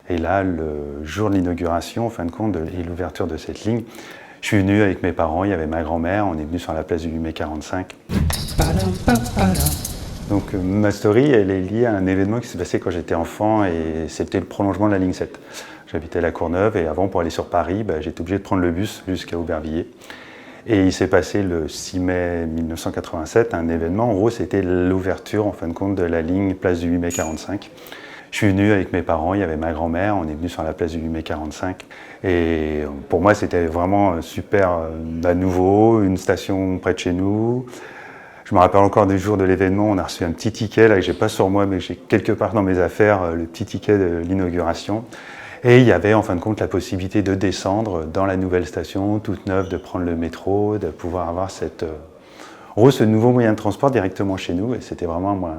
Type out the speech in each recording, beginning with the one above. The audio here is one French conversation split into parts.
Et là, le jour de l'inauguration, en fin de compte, et l'ouverture de cette ligne, je suis venu avec mes parents, il y avait ma grand-mère, on est venu sur la place du 8 mai 45. Donc ma story, elle est liée à un événement qui s'est passé quand j'étais enfant et c'était le prolongement de la ligne 7. J'habitais à La Courneuve et avant, pour aller sur Paris, j'étais obligé de prendre le bus jusqu'à Aubervilliers. Et il s'est passé le 6 mai 1987 un événement, en gros c'était l'ouverture en fin de compte de la ligne place du 8 mai 45. Je suis venu avec mes parents, il y avait ma grand-mère, on est venu sur la place du 8 mai 45. Et pour moi c'était vraiment super nouveau, une station près de chez nous. Je me rappelle encore du jour de l'événement, on a reçu un petit ticket là, que j'ai pas sur moi mais j'ai quelque part dans mes affaires, le petit ticket de l'inauguration. Et il y avait en fin de compte la possibilité de descendre dans la nouvelle station, toute neuve, de prendre le métro, de pouvoir avoir ce nouveau moyen de transport directement chez nous. Et c'était vraiment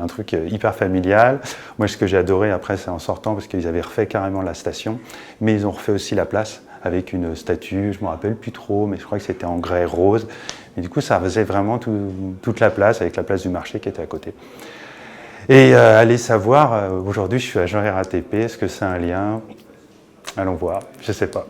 un truc hyper familial. Moi, ce que j'ai adoré après, c'est en sortant, parce qu'ils avaient refait carrément la station, mais ils ont refait aussi la place avec une statue, je ne me rappelle plus trop, mais je crois que c'était en grès rose. Et du coup, ça faisait vraiment toute la place, avec la place du marché qui était à côté. Et allez savoir, aujourd'hui je suis agent RATP, est-ce que c'est un lien? Allons voir, je sais pas.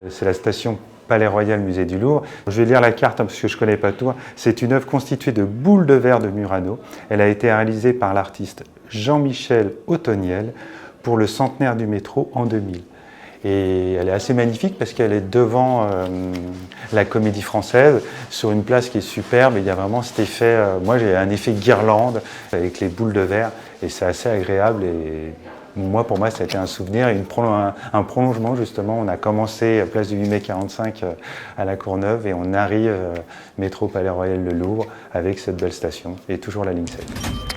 C'est la station Palais Royal Musée du Louvre. Je vais lire la carte parce que je ne connais pas tout. C'est une œuvre constituée de boules de verre de Murano. Elle a été réalisée par l'artiste Jean-Michel Othoniel pour le centenaire du métro en 2000. Et elle est assez magnifique parce qu'elle est devant la Comédie Française, sur une place qui est superbe. Et il y a vraiment cet effet, moi j'ai un effet guirlande avec les boules de verre et c'est assez agréable. Et moi, pour moi, ça a été un souvenir et un prolongement justement. On a commencé à place du 8 mai 45 à La Courneuve et on arrive métro Palais Royal le Louvre avec cette belle station et toujours la ligne 7.